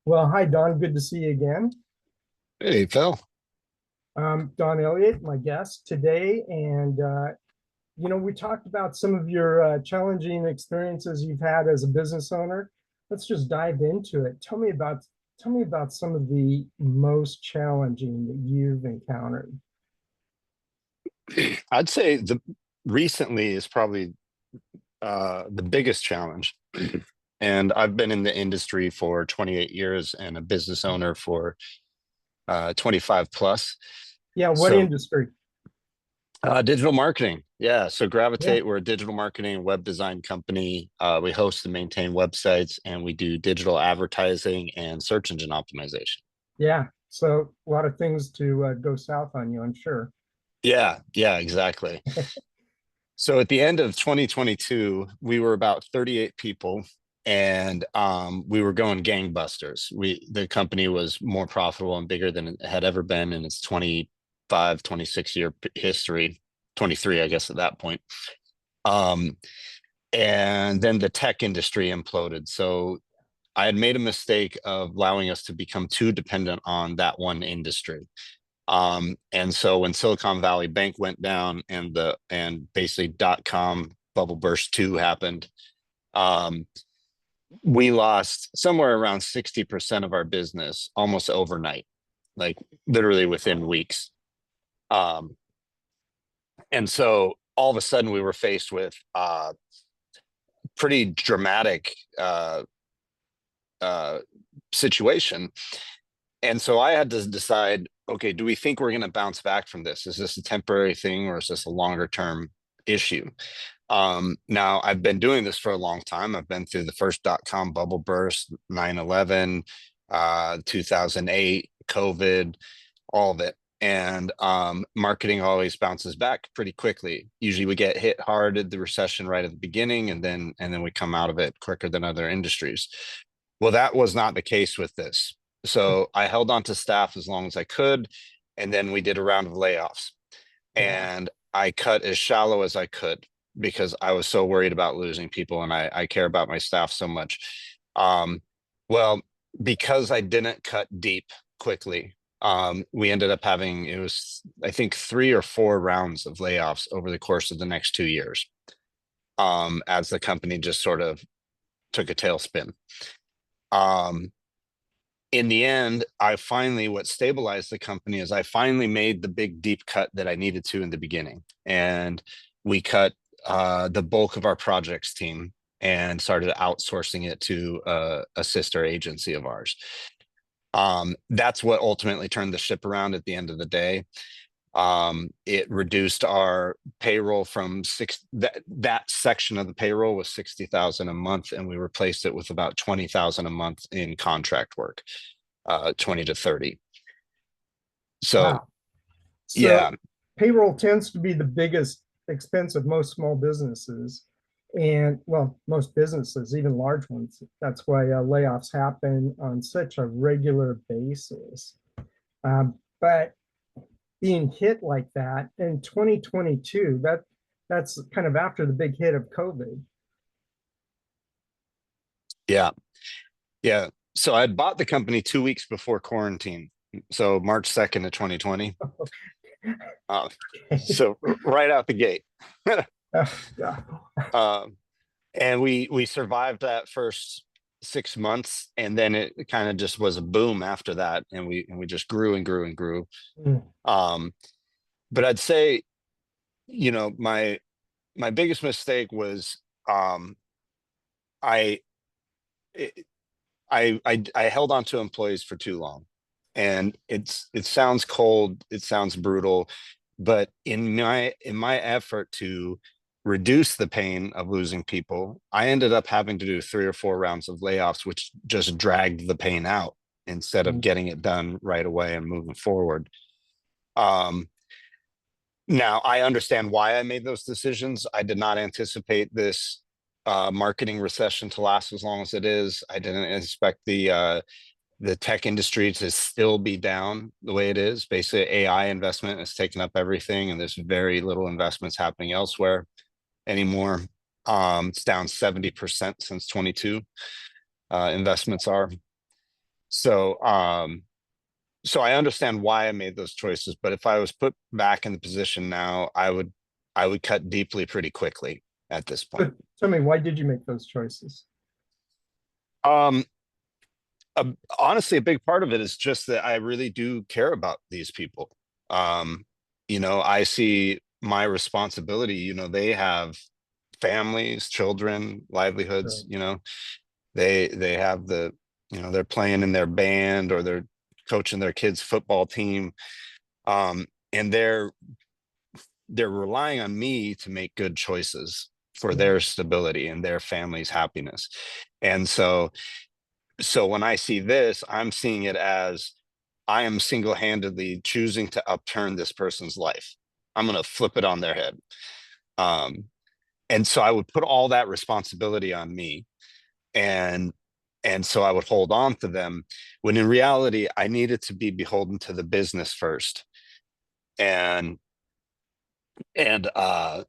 Well, hi, Don. Good to see you again. Hey, Phil. Don Elliott, my guest today. We talked about some of your challenging experiences you've had as a business owner. Let's just dive into it. Tell me about some of the most challenging that you've encountered. I'd say the recently is probably the biggest challenge. And I've been in the industry for 28 years and a business owner for 25 plus. Yeah, what So industry? digital marketing. Yeah. So Yeah, Gravitate, we're a digital marketing and web design company. We host and maintain websites and we do digital advertising and search engine optimization. yeah. So a lot of things to go south on you, I'm sure. Yeah, yeah, exactly. So at the end of 2022, we were about 38 people and we were going gangbusters. The company was more profitable and bigger than it had ever been in its 25, 26 year history, 23, I guess, at that point. Um, and then the tech industry imploded. So I had made a mistake of allowing us to become too dependent on that one industry. And so when Silicon Valley Bank went down and basically .com bubble burst two happened, um, we lost somewhere around 60% of our business almost overnight, like literally within weeks. Um, and so all of a sudden we were faced with pretty dramatic uh, situation. And so I had to decide, okay, do we think we're going to bounce back from this? Is this a temporary thing or is this a longer term issue? Now, I've been doing this for a long time. I've been through the first .com bubble burst, 9/11, 2008, COVID, all of it. And marketing always bounces back pretty quickly. Usually we get hit hard at the recession right at the beginning and then we come out of it quicker than other industries. Well, that was not the case with this. So I held on to staff as long as I could. And then we did a round of layoffs. Yeah. And I cut as shallow as I could because I was so worried about losing people and I care about my staff so much. Um, well, because I didn't cut deep quickly, we ended up having, it was, I think, 3 or 4 rounds of layoffs over the course of the next 2 years, as the company just sort of took a tailspin. Um, in the end, what stabilized the company is I finally made the big deep cut that I needed to in the beginning. And we cut the bulk of our projects team and started outsourcing it to a sister agency of ours. That's what ultimately turned the ship around at the end of the day. It reduced our payroll from that section of the payroll was 60,000 a month, and we replaced it with about 20,000 a month in contract work, 20 to 30. So Wow. So yeah, payroll tends to be the biggest expense of most small businesses. And well, most businesses, even large ones. That's why layoffs happen on such a regular basis. But being hit like that in 2022, that's kind of after the big hit of COVID. yeah, yeah. So I had bought the company 2 weeks before quarantine. So March 2nd of 2020. Uh, so right out the gate. Yeah. um, and we survived that first 6 months, and then it kind of just was a boom after that, and we just grew and grew and grew. Mm. Um, but I'd say, my biggest mistake was I it, I held on to employees for too long, and it sounds cold, it sounds brutal, but in my effort to reduce the pain of losing people, I ended up having to do 3 or 4 rounds of layoffs, which just dragged the pain out instead of Mm. getting it done right away and moving forward. Um, Now, I understand why I made those decisions. I did not anticipate this marketing recession to last as long as it is. I didn't expect the tech industry to still be down the way it is. Basically, AI investment has taken up everything, and there's very little investments happening elsewhere anymore. It's down 70% since 22. Investments are. So, so I understand why I made those choices, but if I was put back in the position now, I would cut deeply pretty quickly at this But point. tell me, why did you make those choices? Um, Honestly, a big part of it is just that I really do care about these people. Um, I see my responsibility, they have families, children, Sure. livelihoods, they have they're playing in their band or they're coaching their kids' football team. And they're relying on me to make good choices for Yeah. their stability and their family's happiness. And so when I see this, I'm seeing it as I am single-handedly choosing to upturn this person's life. I'm going to flip it on their head. Um, and so I would put all that responsibility on me, and so I would hold on to them when in reality I needed to be beholden to the business first. And and I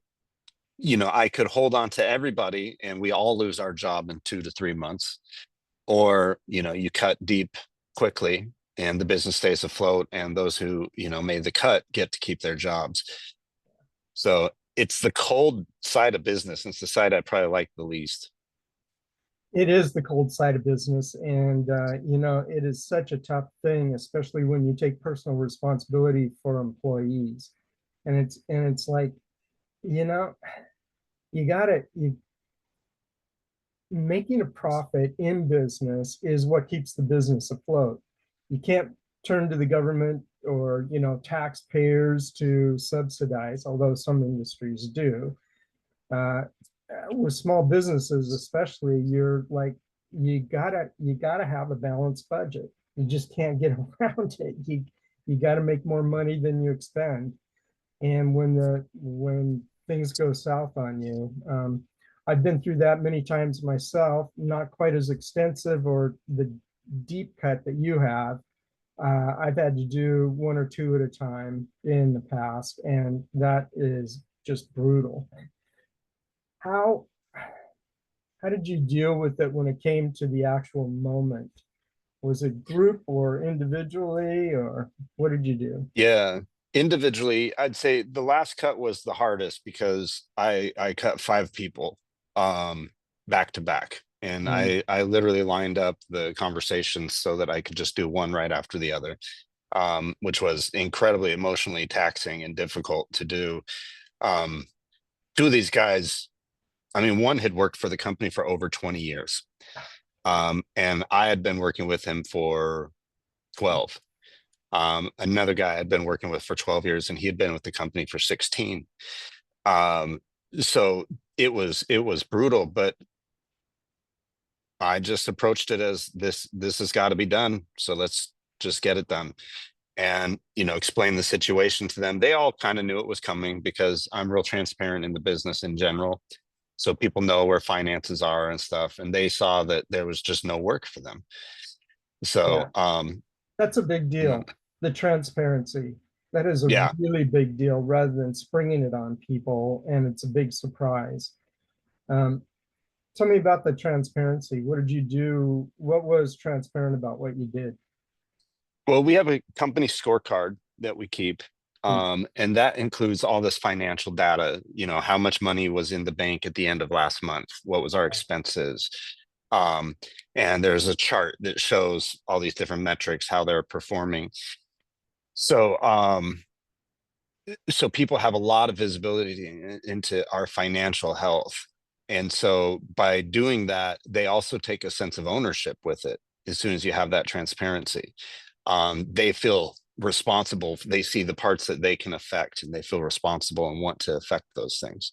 could hold on to everybody and we all lose our job in 2 to 3 months, or you cut deep quickly and the business stays afloat and those who made the cut get to keep their jobs. So it's the cold side of business, and it's the side I probably like the least. It is the cold side of business, and it is such a tough thing, especially when you take personal responsibility for employees. And it's like, you know, you gotta you making a profit in business is what keeps the business afloat. You can't turn to the government or taxpayers to subsidize, although some industries do. uh, with small businesses especially, you're like, you gotta have a balanced budget. You just can't get around it. You got to make more money than you expend. And when things go south on you, I've been through that many times myself, not quite as extensive or the deep cut that you have. I've had to do one or two at a time in the past, and that is just brutal. How how did you deal with it when it came to the actual moment? Was it group or individually, or what did you do? Yeah, individually I'd say the last cut was the hardest because I cut 5 people um back to back, and Mm, I literally lined up the conversations so that I could just do one right after the other, which was incredibly emotionally taxing and difficult to do. um 2 of these guys, I mean, one had worked for the company for over 20 years. And I had been working with him for 12. Another guy I'd been working with for 12 years, and he had been with the company for 16. Um, so it was brutal, but I just approached it as this has got to be done. So let's just get it done. And explain the situation to them. They all kind of knew it was coming because I'm real transparent in the business in general. So people know where finances are and stuff, and they saw that there was just no work for them. yeah, So that's a big you know, deal. The transparency. That is a yeah. really big deal rather than springing it on people and it's a big surprise. Um, Tell me about the transparency. What did you do? What was transparent about what you did? Well, we have a company scorecard that we keep. Hmm. And that includes all this financial data, how much money was in the bank at the end of last month, what was our expenses. Um, and there's a chart that shows all these different metrics, how they're performing. So so people have a lot of visibility into our financial health. And so by doing that, they also take a sense of ownership with it. As soon as you have that transparency, they feel responsible. They see the parts that they can affect, and they feel responsible and want to affect those things.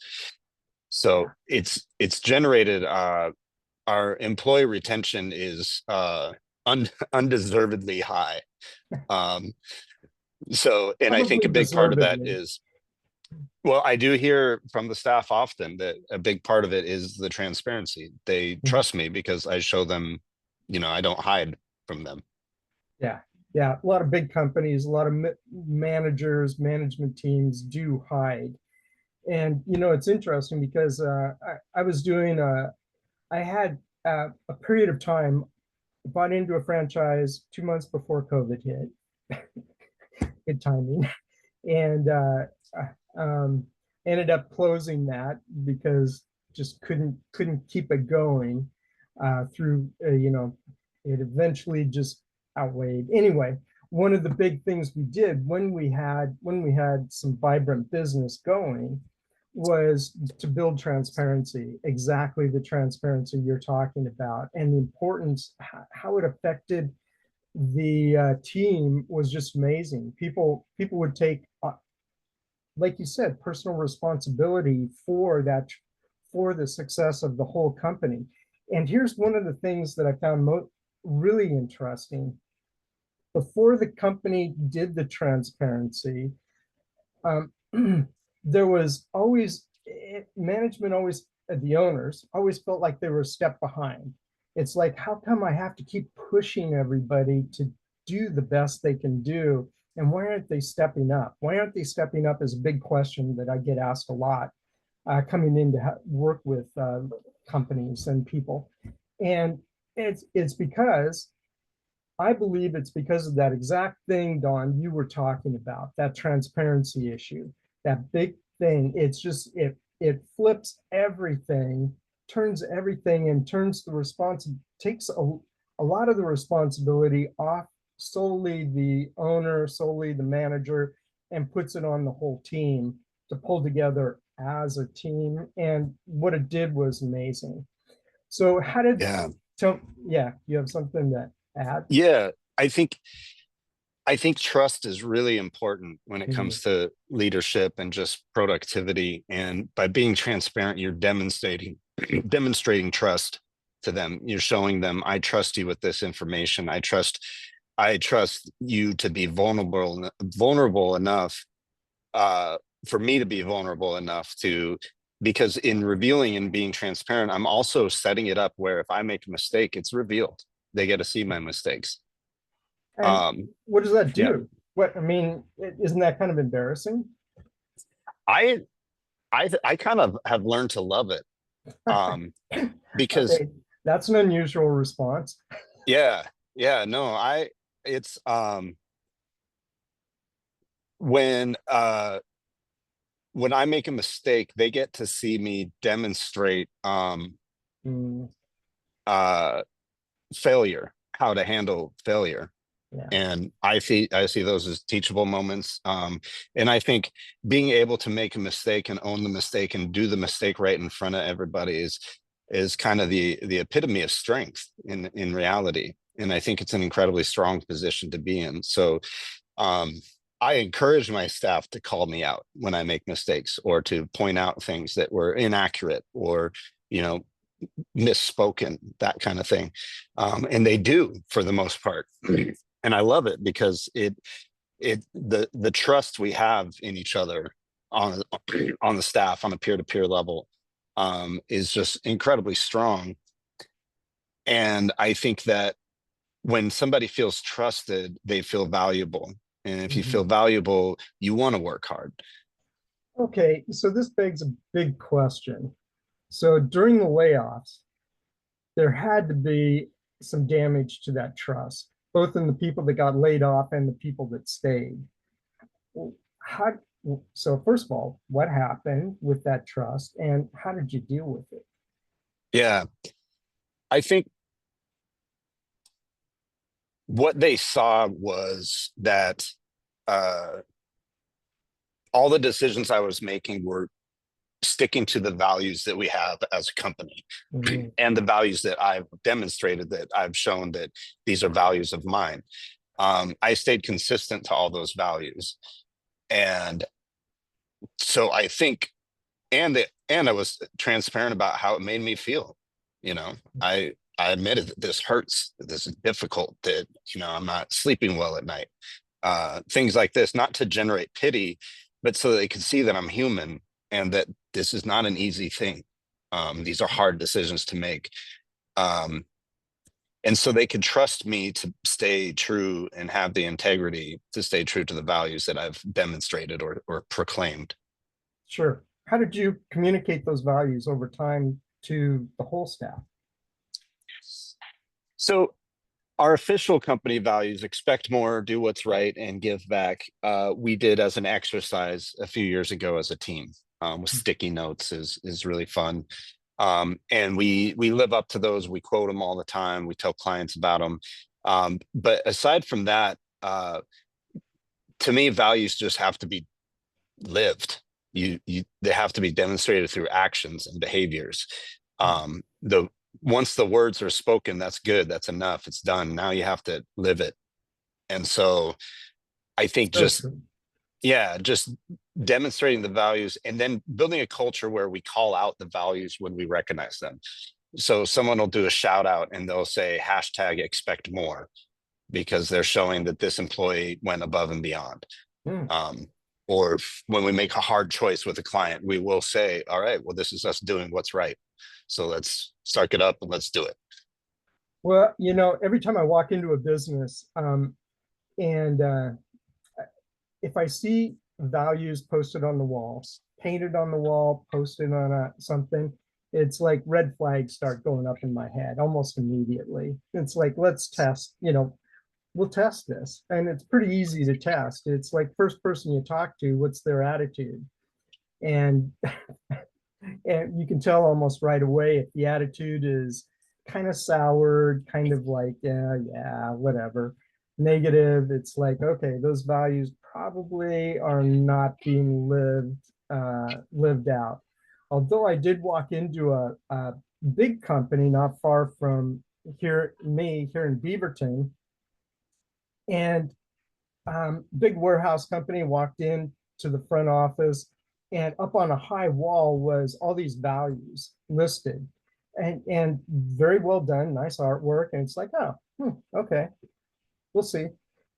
So Yeah. it's generated, our employee retention is undeservedly high. Um, so, and I think Probably a big part of that deservedly. is, well, I do hear from the staff often that a big part of it is the transparency. They trust me because I show them, I don't hide from them. Yeah. Yeah. A lot of big companies, a lot of managers, management teams do hide. And, it's interesting because I was doing I had a period of time bought into a franchise 2 months before COVID hit. Good timing. And um, ended up closing that because just couldn't keep it going through it eventually just outweighed. Anyway, one of the big things we did when we had some vibrant business going was to build transparency, exactly the transparency you're talking about, and the importance, how it affected the team was just amazing. People would take, like you said, personal responsibility for that, for the success of the whole company. And here's one of the things that I found really interesting. Before the company did the transparency, um, there was always management always the owners always felt like they were a step behind. It's like, how come I have to keep pushing everybody to do the best they can do, and why aren't they stepping up? Why aren't they stepping up is a big question that I get asked a lot coming in to work with companies and people. And it's because I believe it's because of that exact thing, Don, you were talking about, that transparency issue, that big thing. It's just, it flips everything, turns everything and turns the takes a lot of the responsibility off solely the owner, solely the manager, and puts it on the whole team to pull together as a team. And what it did was amazing. So how did, Yeah. so yeah, you have something to add? Yeah. I think I think trust is really important when it Mhm. comes to leadership and just productivity. And by being transparent, you're demonstrating demonstrating trust to them. You're showing them, I trust you with this information. I trust you to be vulnerable enough for me to be vulnerable enough to, because in revealing and being transparent, I'm also setting it up where if I make a mistake, it's revealed. They get to see my mistakes. And Um, what does that yeah, do? What, I mean, isn't that kind of embarrassing? I I kind of have learned to love it. Um, because Okay, that's an unusual response. yeah, yeah, no, it's when when I make a mistake, they get to see me demonstrate Mm, uh failure, how to handle failure. yeah, And I see those as teachable moments. And I think being able to make a mistake and own the mistake and do the mistake right in front of everybody is kind of the epitome of strength in reality. And I think it's an incredibly strong position to be in. So um, I encourage my staff to call me out when I make mistakes or to point out things that were inaccurate or, you know, misspoken, that kind of thing. And they do for the most part. And I love it because the trust we have in each other on on the staff on a peer-to-peer level is just incredibly strong. And I think that when somebody feels trusted, they feel valuable. And if you feel mhm. valuable, you want to work hard. Okay, so this begs a big question. So during the layoffs, there had to be some damage to that trust, both in the people that got laid off and the people that stayed. How, so first of all, what happened with that trust and how did you deal with it? Yeah, I think what they saw was that uh, all the decisions I was making were sticking to the values that we have as a company Mhm. and the values that I've demonstrated, that I've shown that these are values of mine. I stayed consistent to all those values. And so I think, and I was transparent about how it made me feel. You know, I admitted that this hurts, that this is difficult, that, I'm not sleeping well at night. Things like this, not to generate pity, but so they can see that I'm human and that this is not an easy thing. These are hard decisions to make. Um, and so they could trust me to stay true and have the integrity to stay true to the values that I've demonstrated or proclaimed. Sure. How did you communicate those values over time to the whole staff? So Our official company values: expect more, do what's right, and give back. We did as an exercise a few years ago as a team, with sticky notes is really fun. And we live up to those. We quote them all the time. We tell clients about them. But aside from that, to me, values just have to be lived. They have to be demonstrated through actions and behaviors. The Once the words are spoken, that's good. That's enough. It's done. Now you have to live it. And so I think So just, true. yeah, just demonstrating the values and then building a culture where we call out the values when we recognize them. So someone will do a shout out and they'll say hashtag expect more, because they're showing that this employee went above and beyond. Hmm. Or when we make a hard choice with a client, we will say, all right, well, this is us doing what's right. So let's suck it up and let's do it. Well, every time I walk into a business, and if I see values posted on the wall, painted on the wall, posted on something, it's like red flags start going up in my head almost immediately. It's like, let's test, we'll test this. And it's pretty easy to test. It's like first person you talk to, what's their attitude? And and you can tell almost right away if the attitude is kind of soured, kind of like, yeah, whatever. Negative, it's like, okay, those values probably are not being lived out. Although I did walk into a big company not far from here in Beaverton, and big warehouse company, walked in to the front office, and up on a high wall was all these values listed, and very well done, nice artwork. And it's like, oh, okay, we'll see.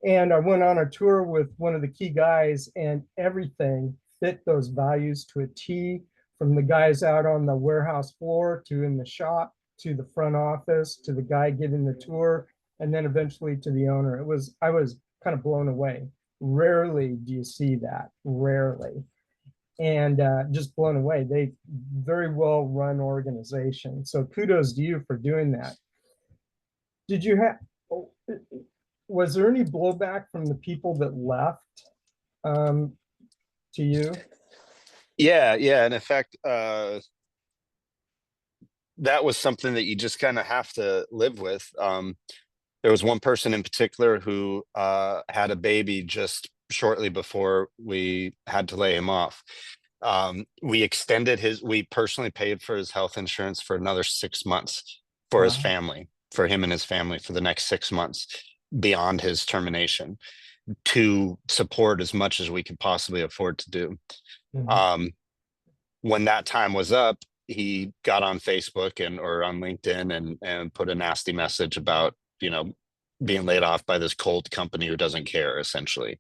And I went on a tour with one of the key guys, and everything fit those values to a T, from the guys out on the warehouse floor to in the shop to the front office to the guy giving the tour, and then eventually to the owner. I was kind of blown away. Rarely do you see that, rarely. And just blown away. They very well run organization. So kudos to you for doing that. Did you have, was there any blowback from the people that left um, to you? Yeah, yeah. And in fact, that was something that you just kind of have to live with. There was one person in particular who had a baby just shortly before we had to lay him off. We personally paid for his health insurance for another 6 months for his Wow. family, for him and his family, for the next 6 months beyond his termination, to support as much as we could possibly afford to do. Mhm. Um, when that time was up, he got on Facebook or on LinkedIn and put a nasty message about, being laid off by this cold company who doesn't care, essentially.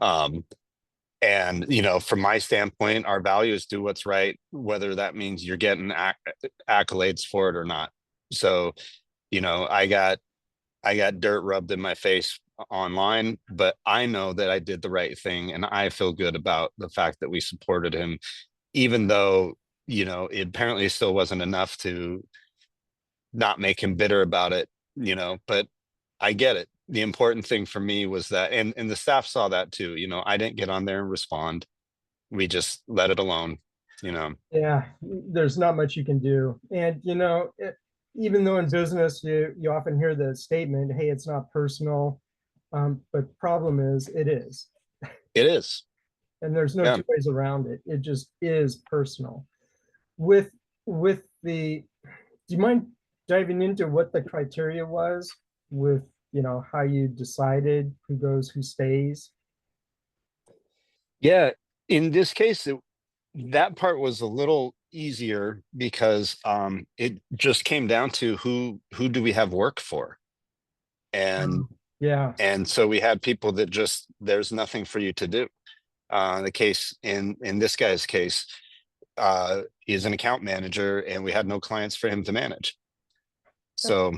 Um, and from my standpoint, our values: do what's right, whether that means you're getting accolades for it or not. So, I got dirt rubbed in my face online, but I know that I did the right thing, and I feel good about the fact that we supported him, even though it apparently still wasn't enough to not make him bitter about it. But I get it. The important thing for me was that, and the staff saw that too. I didn't get on there and respond. We just let it alone. you know Yeah, there's not much you can do. And even though in business you often hear the statement, "Hey, it's not personal," but the problem is it is, it is. and there's no Yeah. two ways around it. It just is personal. With the, do you mind diving into what the criteria was with how you decided who goes, who stays? Yeah, in this case, that part was a little easier because it just came down to who do we have work for. and Yeah. and so we had people that just, there's nothing for you to do. The case in this guy's case, is an account manager, and we had no clients for him to manage. So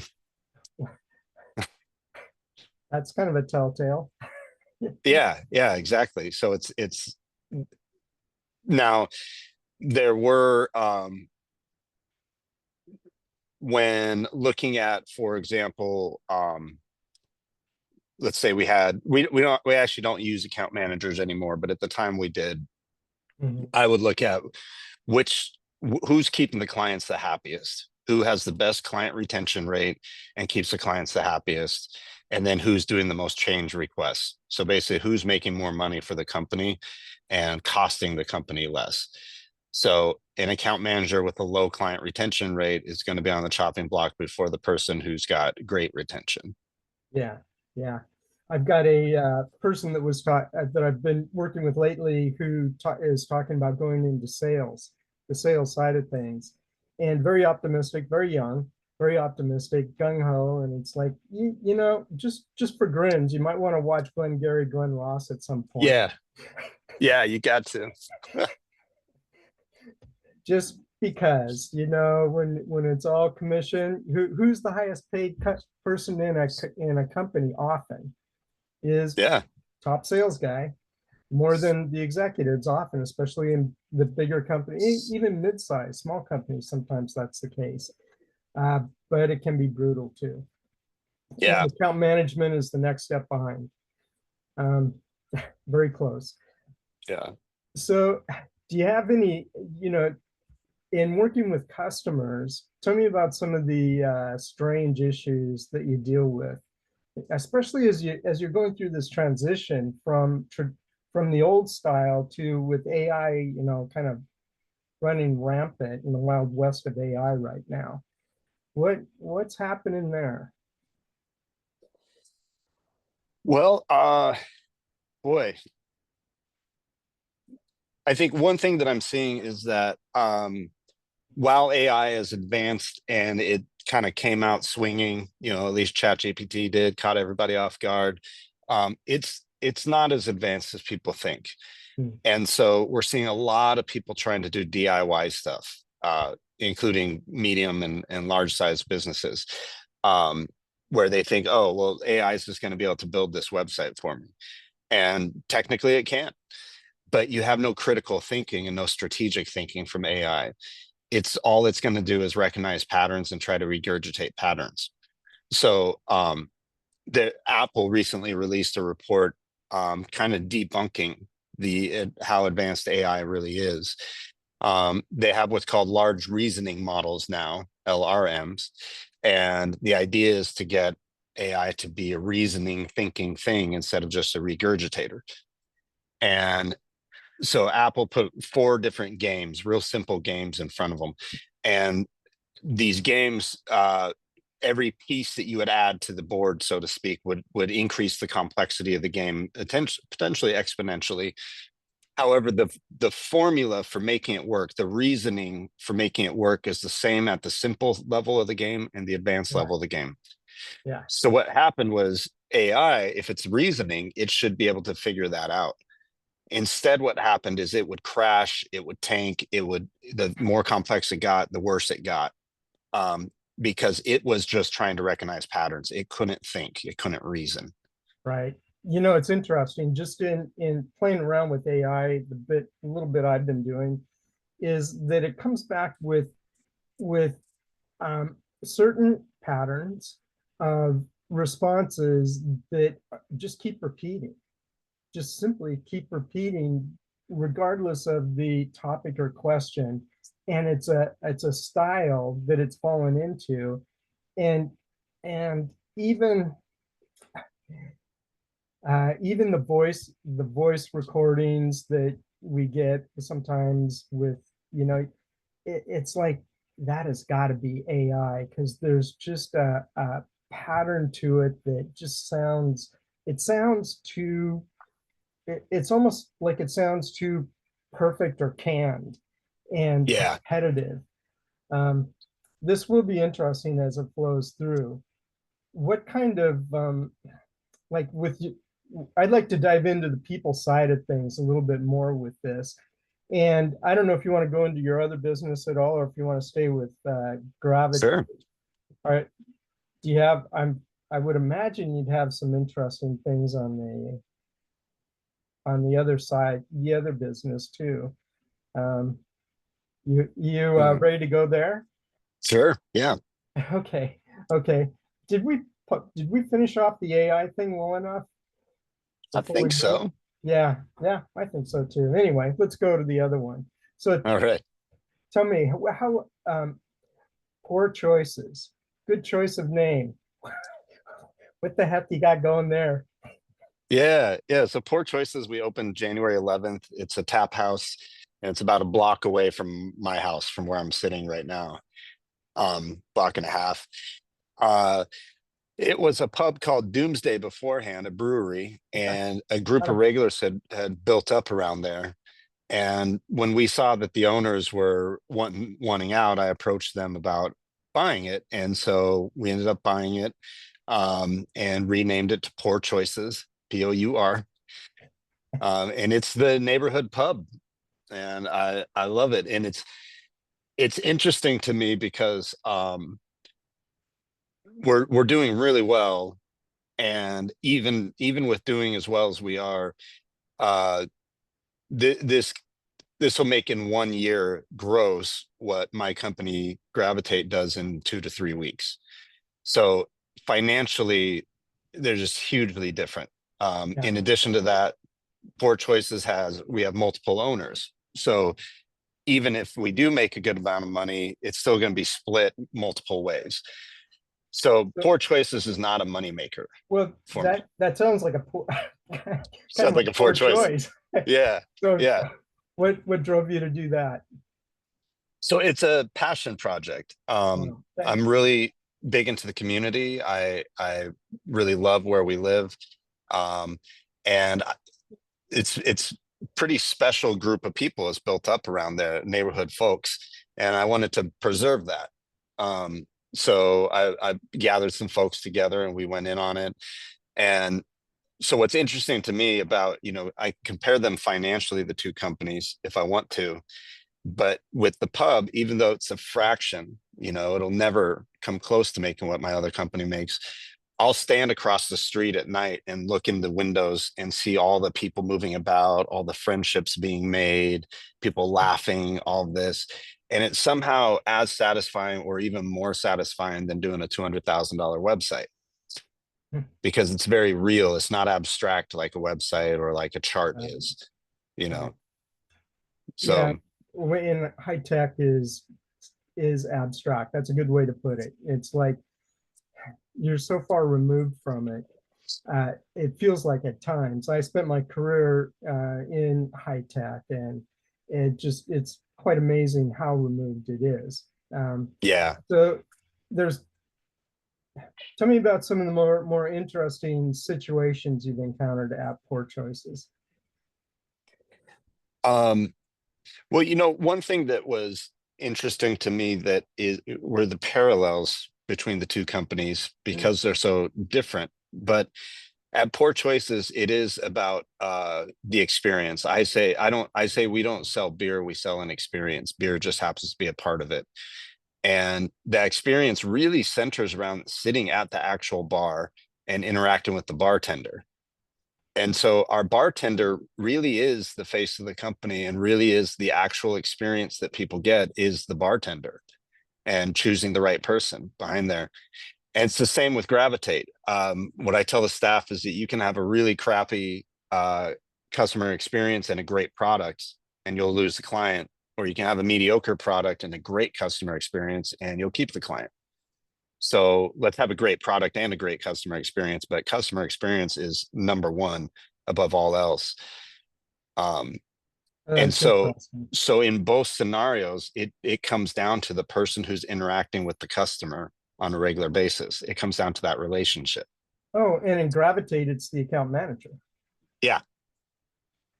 That's kind of a telltale. yeah, yeah, exactly. So it's now, there were, when looking at, for example, let's say we actually don't use account managers anymore, but at the time we did. Mhm. I would look at who's keeping the clients the happiest, who has the best client retention rate and keeps the clients the happiest, and then who's doing the most change requests. So basically, who's making more money for the company and costing the company less. So an account manager with a low client retention rate is going to be on the chopping block before the person who's got great retention. Yeah, yeah. I've got a person that I've been working with lately who is talking about going into sales, the sales side of things, and very optimistic, very young, very optimistic, gung ho, and it's like you know, just for grins, you might want to watch Glenn Ross at some point. Yeah, yeah, you got to. Just because, you know, when it's all commission, who's the highest paid person in a company often is Yeah, top sales guy, more than the executives often, especially in the bigger company, even mid-sized, small companies. Sometimes that's the case, but it can be brutal too. And yeah. account management is the next step behind. Um, very close. Yeah. So, do you have any, you know, in working with customers, tell me about some of the strange issues that you deal with, especially as you're going through this transition from the old style to with AI, you know, kind of running rampant in the wild west of AI right now. What's happening there? Well, boy, I think one thing that I'm seeing is that while AI is advanced and it kind of came out swinging, at least ChatGPT did, caught everybody off guard. It's not as advanced as people think, Hmm. and so we're seeing a lot of people trying to do DIY stuff, including medium and large size businesses, um, where they think, oh, well, AI is just going to be able to build this website for me, and technically it can, but you have no critical thinking and no strategic thinking from AI. It's going to do is recognize patterns and try to regurgitate patterns. So the Apple recently released a report kind of debunking the how advanced AI really is. They have what's called large reasoning models now, LRMs, and the idea is to get AI to be a reasoning, thinking thing instead of just a regurgitator. And so Apple put 4 different games, real simple games in front of them. And these games, every piece that you would add to the board, so to speak, would increase the complexity of the game, potentially exponentially. However, the formula for making it work, the reasoning for making it work is the same at the simple level of the game and the advanced Yeah, level of the game. yeah, So what happened was AI, if it's reasoning, it should be able to figure that out. Instead, what happened is it would crash, it would tank, the more complex it got, the worse it got. Um, because it was just trying to recognize patterns. It couldn't think, it couldn't reason. right. You know, it's interesting. Just in playing around with AI, a little bit I've been doing is that it comes back with certain patterns of responses that just keep repeating, just simply keep repeating, regardless of the topic or question. And it's a style that it's fallen into, and and even the voice recordings that we get sometimes with, you know, it's like that has got to be AI, because there's just a pattern to it that just sounds too, it's almost like it sounds too perfect or canned and Yeah, competitive. Um, this will be interesting as it flows through. What kind of like with you, I'd like to dive into the people side of things a little bit more with this. And I don't know if you want to go into your other business at all, or if you want to stay with Gravitate. sure. All right. Do you have, I would imagine you'd have some interesting things on the other side, the other business too. Um, you Mhm. ready to go there? Sure. Yeah. Okay. Okay. Did we did we finish off the AI thing well enough I before we think move? so. Yeah, yeah, I think so too. Anyway, let's go to the other one. So All right. tell me poor choices, good choice of name. What the heck you got going there? Yeah, yeah. So Poor Choices, we opened January 11th. It's a tap house, and it's about a block away from my house, from where I'm sitting right now. Block and a half. Uh, it was a pub called Doomsday beforehand, a brewery, and a group of Oh, regulars had built up around there. And when we saw that the owners were wanting out, I approached them about buying it, and so we ended up buying it, and renamed it to Poor Choices, POUR. And it's the neighborhood pub, and I love it. And it's interesting to me because we're doing really well, and even with doing as well as we are, uh, this will make in 1 year gross what my company Gravitate does in 2 to 3 weeks. So financially, they're just hugely different. yeah. In addition to that, Poor Choices we have multiple owners. So even if we do make a good amount of money, it's still going to be split multiple ways. So So, Poor Choices is not a moneymaker well, for me. that sounds like a poor, kind Sounds of a like a poor poor choice. choice. Yeah. So, Yeah. what drove you to do that? So it's a passion project. Oh, I'm really big into the community. I really love where we live. Um, and it's pretty special group of people is built up around there, neighborhood folks, and I wanted to preserve that. So I gathered some folks together and we went in on it. And so what's interesting to me about, I compare them financially, the two companies, if I want to, but with the pub, even though it's a fraction, it'll never come close to making what my other company makes. I'll stand across the street at night and look in the windows and see all the people moving about, all the friendships being made, people laughing, all this. And it's somehow as satisfying or even more satisfying than doing a $200,000 website, because it's very real. It's not abstract like a website or like a chart is, you Right. know. Yeah, So in high tech is abstract. That's a good way to put it. It's like you're so far removed from it. It feels like at times. I spent my career in high tech, and it's quite amazing how removed it is. yeah. So there's tell me about some of the more interesting situations you've encountered at Poor Choices. Um, well, one thing that was interesting to me that were the parallels between the two companies because they're so different. But at Poor Choices, it is about the experience. I say we don't sell beer, we sell an experience. Beer just happens to be a part of it. And that experience really centers around sitting at the actual bar and interacting with the bartender. And so our bartender really is the face of the company, and really is the actual experience that people get is the bartender and choosing the right person behind there. And it's the same with Gravitate. What I tell the staff is that you can have a really crappy customer experience and a great product, and you'll lose the client, or you can have a mediocre product and a great customer experience, and you'll keep the client. So let's have a great product and a great customer experience, but customer experience is number one above all else. Um, and That's so, interesting. so in both scenarios, it comes down to the person who's interacting with the customer on a regular basis. It comes down to that relationship. Oh, and in Gravitate, it's the account manager. Yeah,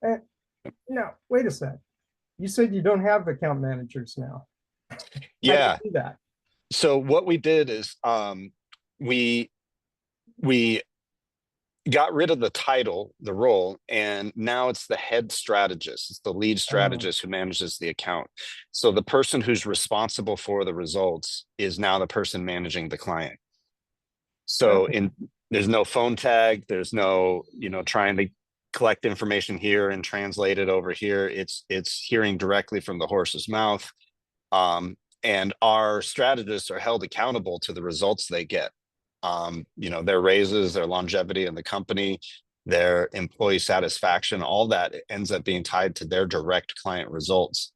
Eh, no, wait a sec. You said you don't have account managers now. How do you yeah. do that? So what we did is we we got rid of the title, the role, and now it's the head strategist. It's the lead Oh, strategist who manages the account. So the person who's responsible for the results is now the person managing the client. So okay. in there's no phone tag, there's no, trying to collect information here and translate it over here. It's hearing directly from the horse's mouth. And our strategists are held accountable to the results they get. Their raises, their longevity in the company, their employee satisfaction, all that ends up being tied to their direct client results.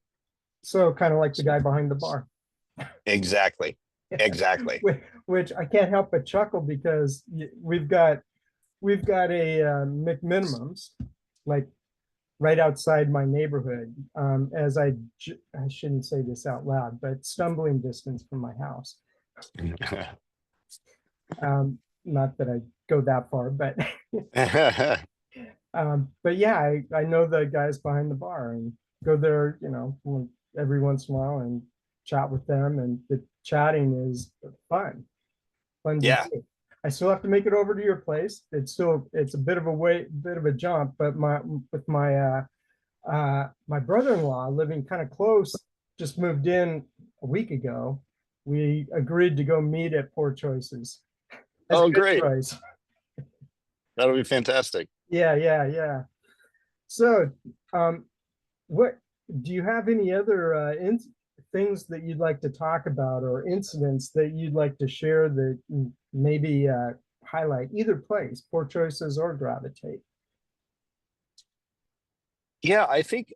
So kind of like the guy behind the bar. Exactly. Exactly. Which I can't help but chuckle because we've got a McMinimums like right outside my neighborhood. I shouldn't say this out loud, but stumbling distance from my house. Not that I go that far, but but yeah, I know the guys behind the bar and go there, every once in a while and chat with them. And the chatting is fun to Yeah. do. I still have to make it over to your place. It's a bit of a jump, but my brother-in-law living kind of close just moved in a week ago. We agreed to go meet at Poor Choices. As Oh, good great. choice. That'll be fantastic. Yeah. So, what do you have any other things that you'd like to talk about or incidents that you'd like to share that maybe highlight either place, Poor Choices or Gravitate? Yeah, I think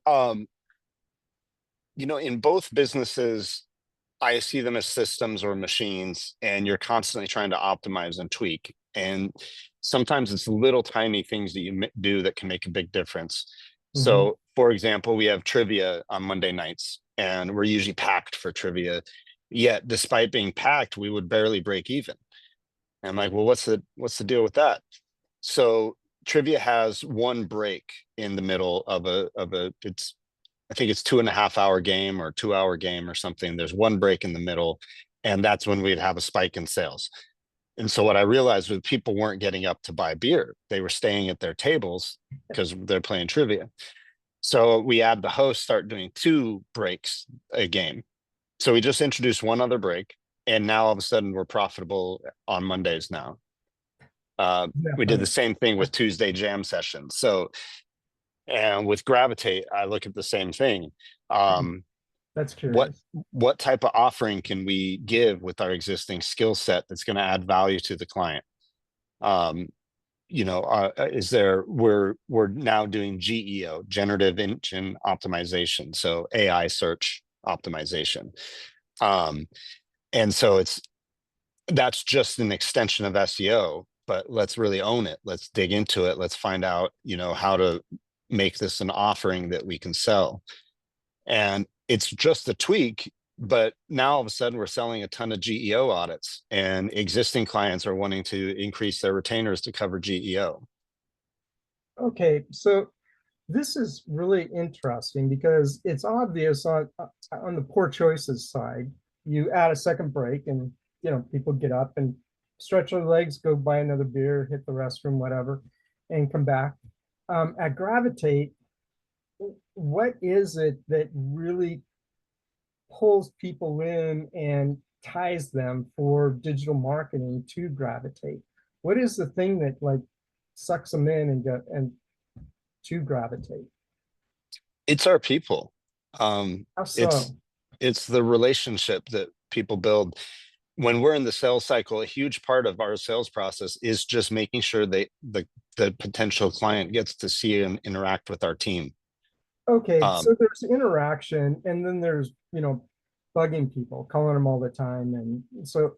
in both businesses, I see them as systems or machines, and you're constantly trying to optimize and tweak. And sometimes it's little tiny things that you do that can make a big difference. Mhm. So, for example, we have trivia on Monday nights, and we're usually packed for trivia. Yet, despite being packed, we would barely break even. And I'm like, well, what's the deal with that? So trivia has one break in the middle of a it's I think it's 2.5 hour game or 2 hour game or something. There's one break in the middle, and that's when we'd have a spike in sales. And so what I realized was people weren't getting up to buy beer. They were staying at their tables because they're playing trivia. So we had the host start doing 2 breaks a game. So we just introduced one other break, and now all of a sudden we're profitable on Mondays now. We did the Definitely. same thing with Tuesday jam sessions. So, and with Gravitate, I look at the same thing. Um, That's what curious. what type of offering can we give with our existing skill set that's going to add value to the client? Um, is there we're now doing GEO, generative engine optimization, so AI search optimization. Um, and so that's just an extension of SEO, but let's really own it. Let's dig into it. Let's find out, how to make this an offering that we can sell. And it's just a tweak, but now all of a sudden we're selling a ton of GEO audits, and existing clients are wanting to increase their retainers to cover GEO. Okay, so this is really interesting because it's obvious on the Poor Choices side, you add a second break and people get up and stretch their legs, go buy another beer, hit the restroom, whatever, and come back. At Gravitate, what is it that really pulls people in and ties them for digital marketing to Gravitate? What is the thing that like sucks them in and to Gravitate? It's our people. How It's so? it's the relationship that people build when we're in the sales cycle. A huge part of our sales process is just making sure the potential client gets to see and interact with our team. Okay, Um, so there's interaction, and then there's bugging people, calling them all the time, and so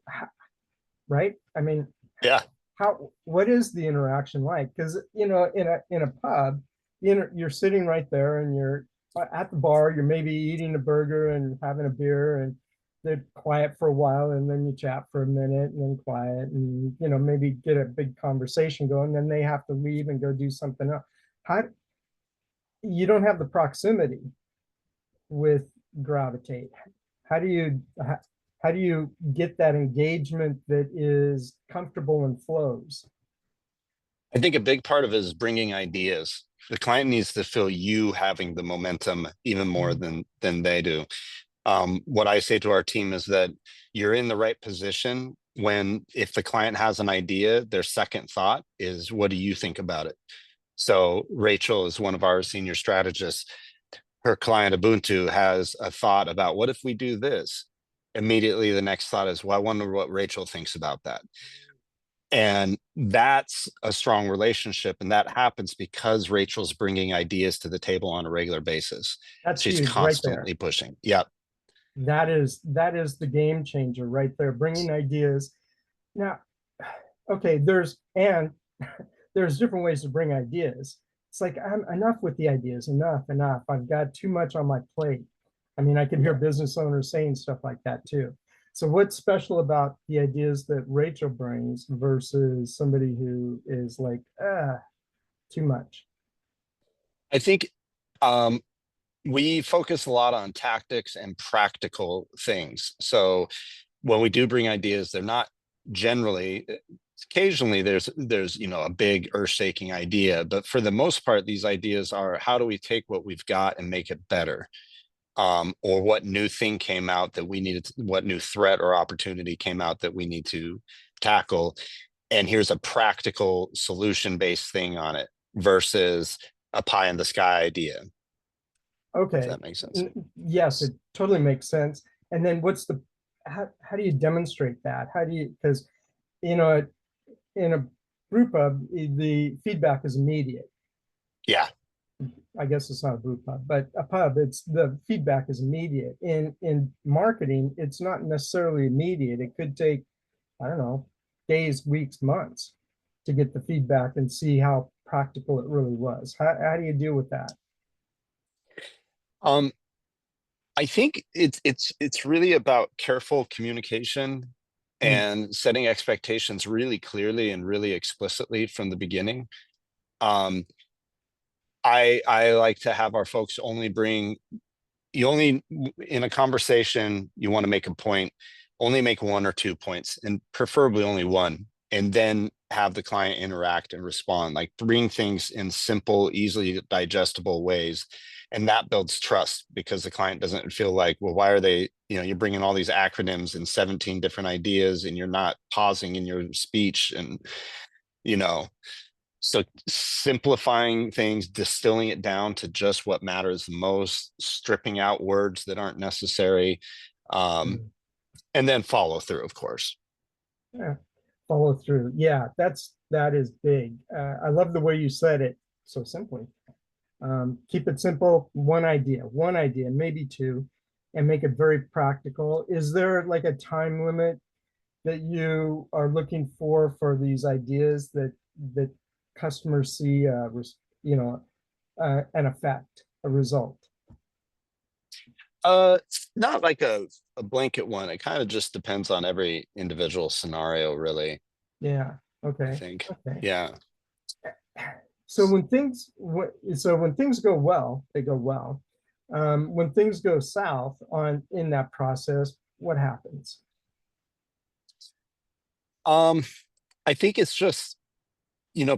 right. I mean, yeah, what is the interaction like? Because in a pub, you're sitting right there, and you're at the bar. You're maybe eating a burger and having a beer, and they're quiet for a while, and then you chat for a minute, and then quiet, and maybe get a big conversation going. Then they have to leave and go do something else. How you don't have the proximity with Gravitate? How do you how do you get that engagement that is comfortable and flows? I think a big part of it is bringing ideas. The client needs to feel you having the momentum even more Mhm. than they do. What I say to our team is that you're in the right position when, if the client has an idea, their second thought is, what do you think about it? So Rachel is one of our senior strategists. Her client Ubuntu has a thought about, what if we do this? Immediately, the next thought is, well, I wonder what Rachel thinks about that. And that's a strong relationship. And that happens because Rachel's bringing ideas to the table on a regular basis. That's She's huge right there. constantly pushing. Yep. That is the game changer right there, bringing ideas. Now, okay, there's different ways to bring ideas. It's like, I'm enough with the ideas, enough. I've got too much on my plate. I mean, I can hear business owners saying stuff like that too. So what's special about the ideas that Rachel brings versus somebody who is like, too much? I think we focus a lot on tactics and practical things. So when we do bring ideas, they're not generally, occasionally there's a big earth-shaking idea, but for the most part, these ideas are, how do we take what we've got and make it better? Or what new thing came out that we needed, what new threat or opportunity came out that we need to tackle. And here's a practical solution-based thing on it versus a pie in the sky idea. If Okay. that makes sense. Yes, it totally makes sense. And then how do you demonstrate that? How do you, because, you know, in a brew pub, the feedback is immediate. Yeah. I guess it's not a brew pub, but a pub, it's the feedback is immediate. In marketing, it's not necessarily immediate. It could take, I don't know, days, weeks, months to get the feedback and see how practical it really was. How do you deal with that? Um, I think it's really about careful communication Hmm. and setting expectations really clearly and really explicitly from the beginning. Um, I like to have our folks only bring, you only, in a conversation, you want to make a point, only make 1 or 2 points, and preferably only one, and then have the client interact and respond. Like, bring things in simple, easily digestible ways. And that builds trust because the client doesn't feel like, well, why are they, you're bringing all these acronyms and 17 different ideas and you're not pausing in your speech. And, you know, so simplifying things, distilling it down to just what matters the most, stripping out words that aren't necessary, um, Hmm. and then follow through, of course. Yeah. Follow through. Yeah, that is big. I love the way you said it so simply. Keep it simple, one idea, maybe two, and make it very practical. Is there like a time limit that you are looking for these ideas that customers see, an effect, a result? It's not like a blanket one. It kind of just depends on every individual scenario, really, Yeah. I Okay. think. Okay. Yeah. So when things go well, they go well. When things go south in that process, what happens? Um, I think it's just,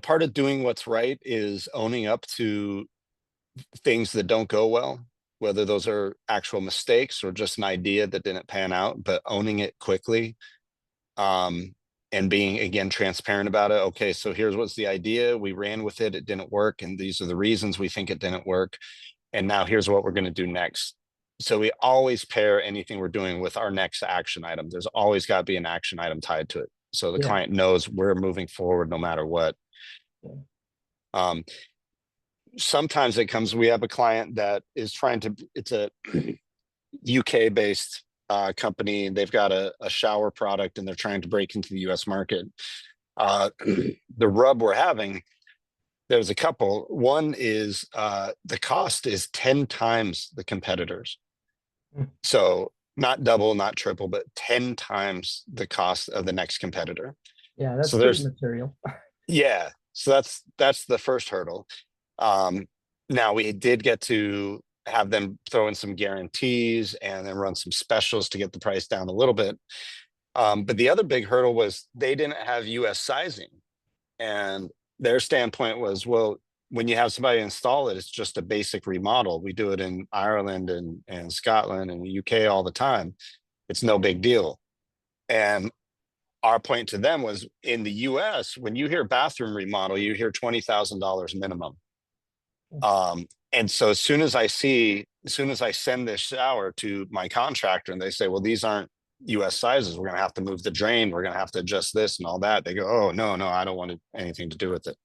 part of doing what's right is owning up to things that don't go well, whether those are actual mistakes or just an idea that didn't pan out, but owning it quickly, um, and being, again, transparent about it. Okay, so here's what's the idea. We ran with it. It didn't work. And these are the reasons we think it didn't work. And now here's what we're going to do next. So we always pair anything we're doing with our next action item. There's always got to be an action item tied to it. So the Yeah. client knows we're moving forward no matter what. Yeah. Um, Sometimes it comes, we have a client that is trying to, it's a UK based company. They've got a shower product and they're trying to break into the US market. The rub we're having, there's a couple. One is the cost is 10 times the competitors. Mm. So not double, not triple, but 10 times the cost of the next competitor. Yeah, So that's ticket there's, material. yeah. So that's the first hurdle. Um, Now we did get to have them throw in some guarantees and then run some specials to get the price down a little bit. But the other big hurdle was they didn't have US sizing. And their standpoint was, well, when you have somebody install it, it's just a basic remodel. We do it in Ireland and Scotland and the UK all the time. It's no big deal. And our point to them was, in the US, when you hear bathroom remodel, you hear $20,000 minimum. And so as soon as I send this shower to my contractor and they say, well, these aren't US sizes. We're going to have to move the drain. We're going to have to adjust this and all that. They go, oh, no, no, I don't want anything to do with it.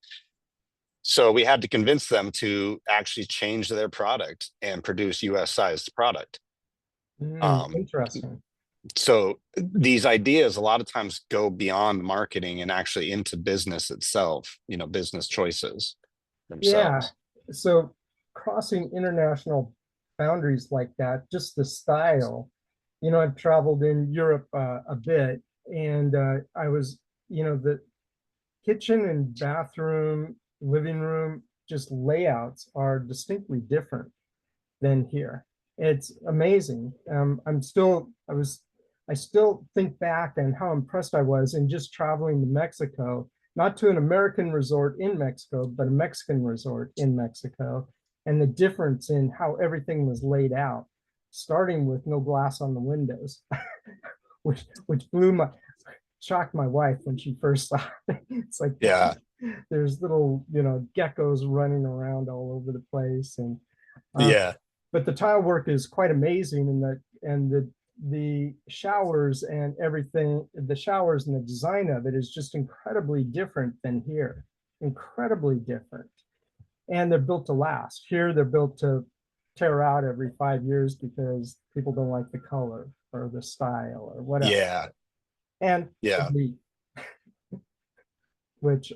So we had to convince them to actually change their product and produce US sized product. Interesting. So these ideas a lot of times go beyond marketing and actually into business itself, business choices Yeah. themselves. So crossing international boundaries like that, just the style, I've traveled in Europe a bit, and I was, the kitchen and bathroom, living room, just layouts are distinctly different than here. It's amazing. I still think back on how impressed I was in just traveling to Mexico, not to an American resort in Mexico, but a Mexican resort in Mexico, and the difference in how everything was laid out, starting with no glass on the windows, which shocked my wife when she first saw it. It's like, Yeah. there's little, geckos running around all over the place. And Yeah. but the tile work is quite amazing, and the showers and everything, the showers and the design of it is just incredibly different than here. Incredibly different. And they're built to last. Here they're built to tear out every 5 years because people don't like the color or the style or whatever. Yeah. And Yeah. which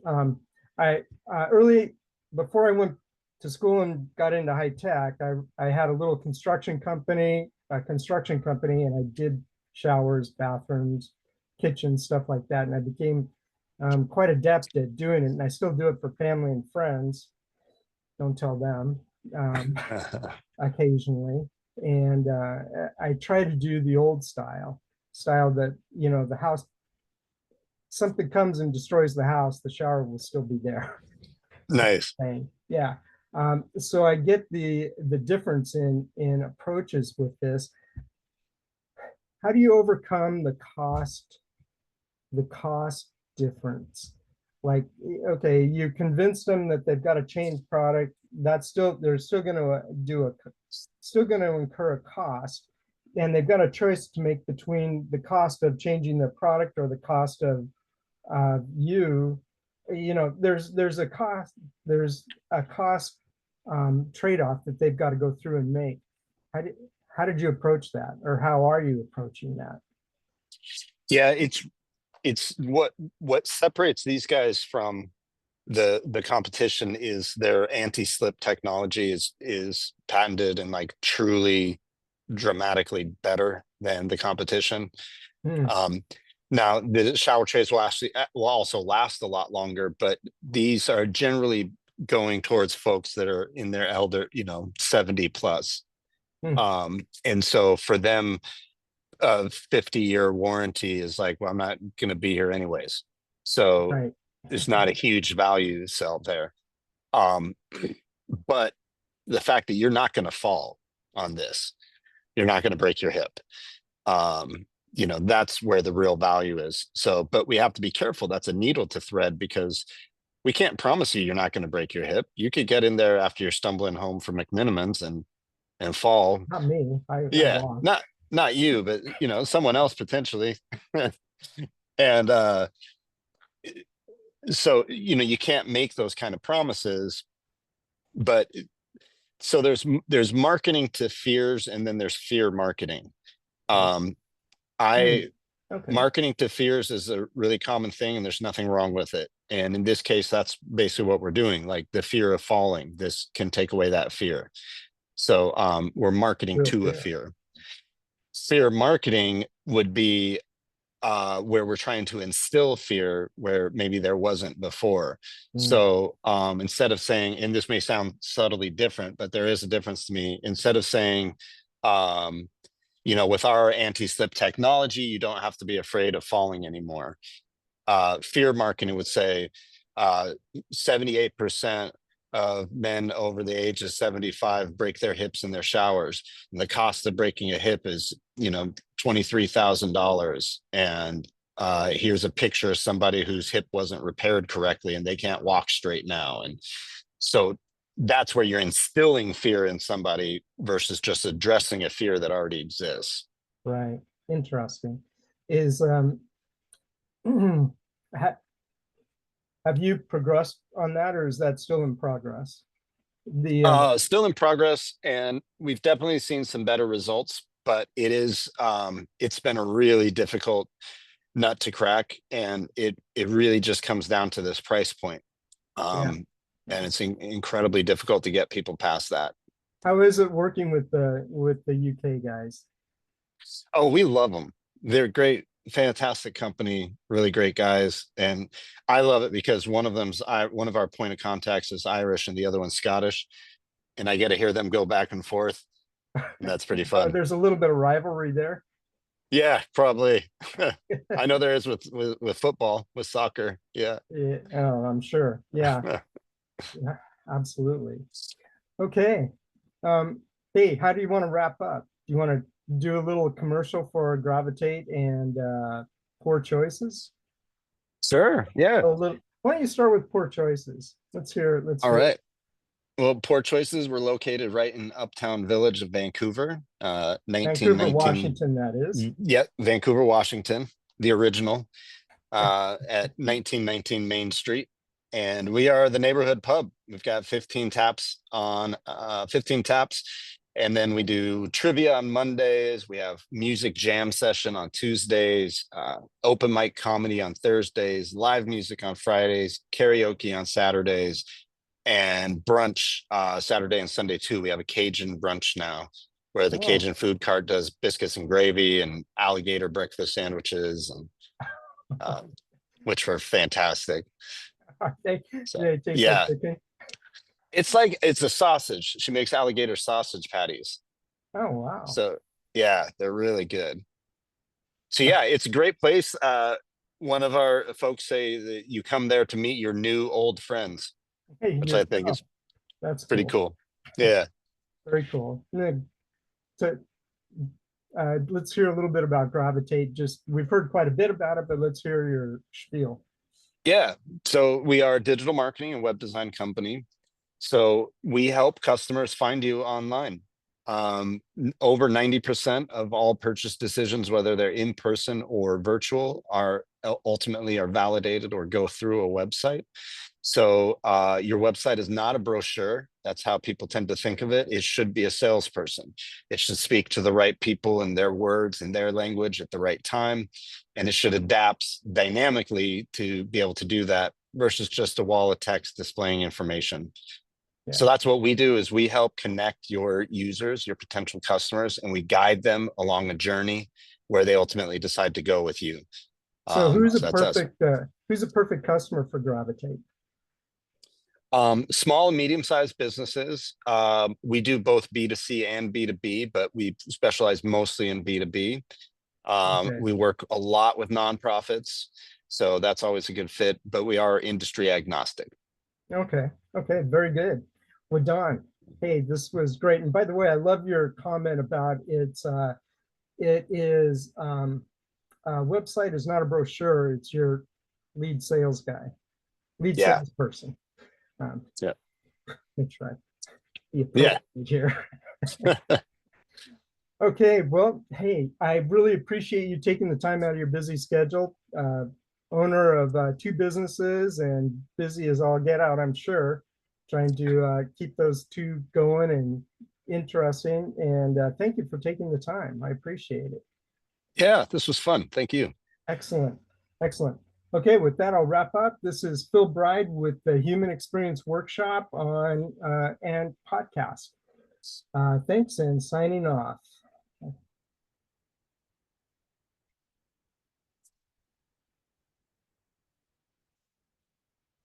I early, before I went to school and got into high tech, I had a little construction company, and I did showers, bathrooms, kitchens, stuff like that. And I became quite adept at doing it. And I still do it for family and friends. Don't tell them, occasionally. And I try to do the old style that, the house, something comes and destroys the house, the shower will still be there. Nice. Yeah. So I get the difference in approaches with this. How do you overcome the cost difference? Like, okay, you convince them that they've got to change product. They're still going to incur a cost, and they've got a choice to make between the cost of changing their product or the cost of you. There's a cost trade-off that they've got to go through and make. How did you approach that, or how are you approaching that? Yeah, it's what separates these guys from the competition is their anti-slip technology is patented and like truly dramatically better than the competition. Um, Now the shower trays will also last a lot longer, but these are generally going towards folks that are in their 70 plus. And so for them, a 50-year warranty is like, well, I'm not going to be here anyways. So Right. there's not a huge value sell there. Um, but the fact that you're not going to fall on this, you're not going to break your hip. That's where the real value is. So, but we have to be careful. That's a needle to thread because we can't promise you're not going to break your hip. You could get in there after you're stumbling home from McMinimans and fall. Not me. Yeah, not you, but someone else potentially. And so you can't make those kind of promises. But so there's marketing to fears, and then there's fear marketing. Okay. Marketing to fears is a really common thing, and there's nothing wrong with it. And in this case, that's basically what we're doing. Like the fear of falling, this can take away that fear. So we're marketing to a fear. Fear marketing would be where we're trying to instill fear where maybe there wasn't before. So instead of saying, and this may sound subtly different, but there is a difference to me. Instead of saying, with our anti-slip technology, you don't have to be afraid of falling anymore. Fear marketing would say 78% of men over the age of 75 break their hips in their showers. And the cost of breaking a hip is, $23,000. And here's a picture of somebody whose hip wasn't repaired correctly and they can't walk straight now. And so that's where you're instilling fear in somebody versus just addressing a fear that already exists. Right. Interesting. is ha- have you progressed on that, or is that still in progress? The Still in progress, and we've definitely seen some better results, but it's been a really difficult nut to crack, and it really just comes down to this price point. Yeah. And it's incredibly difficult to get people past that. How is it working with the UK guys? Oh, we love them. They're great, fantastic company, really great guys. And I love it because one of our point of contacts is Irish and the other one's Scottish. And I get to hear them go back and forth. And that's pretty Oh, fun. there's a little bit of rivalry there. Yeah, probably. I know there is with football, with soccer. Yeah. Yeah, oh, I'm sure. Yeah, yeah, absolutely. Okay. Hey, how do you want to wrap up? Do you want to do a little commercial for Gravitate and Poor Choices? Sure. Yeah. Why don't you start with Poor Choices? Let's All hear it. right. Well, Poor Choices were located right in Uptown Village of Vancouver, Vancouver, 1919. Washington, that is. Yeah, Vancouver, Washington, the original, at 1919 Main Street. And we are the neighborhood pub. We've got 15 taps on 15 taps. And then we do trivia on Mondays. We have music jam session on Tuesdays, open mic comedy on Thursdays, live music on Fridays, karaoke on Saturdays, and brunch Saturday and Sunday too. We have a Cajun brunch now, where the Oh, Cajun food cart does biscuits and gravy and alligator breakfast sandwiches, and which were fantastic. they So they taste like yeah, chicken. it's a sausage. She makes alligator sausage patties. Oh, wow. So yeah, they're really good. So yeah, it's a great place. One of our folks say that you come there to meet your new old friends, Hey, which you're, I think oh, is that's pretty cool. cool. Yeah. Very cool. And then to let's hear a little bit about Gravitate. Just we've heard quite a bit about it, but let's hear your spiel. Yeah. So we are a digital marketing and web design company. So we help customers find you online. Over 90% of all purchase decisions, whether they're in person or virtual, are ultimately are validated or go through a website. So your website is not a brochure. That's how people tend to think of it. It should be a salesperson. It should speak to the right people in their words, in their language at the right time. And it should adapt dynamically to be able to do that versus just a wall of text displaying information. Yeah. So that's what we do is we help connect your users, your potential customers, and we guide them along a journey where they ultimately decide to go with you. So So that's us. who's a perfect customer for Gravitate? Small and medium-sized businesses. We do both B2C and B2B, but we specialize mostly in B2B. Okay. We work a lot with nonprofits, so that's always a good fit, but we are industry agnostic. Okay. Okay. Very good. Well, Don, hey, this was great. And by the way, I love your comment about it is website is not a brochure, it's your lead sales guy, lead Yeah. salesperson. Um, Yeah. make sure I be Yeah. appropriate here. Okay, well, hey, I really appreciate you taking the time out of your busy schedule. Owner of two businesses and busy as all get out, I'm sure, trying to keep those two going and interesting. And thank you for taking the time. I appreciate it. Yeah, this was fun. Thank you. Excellent. Excellent. Okay, with that, I'll wrap up. This is Phil Bride with the Human Experience Workshop on and podcast. Thanks and signing off.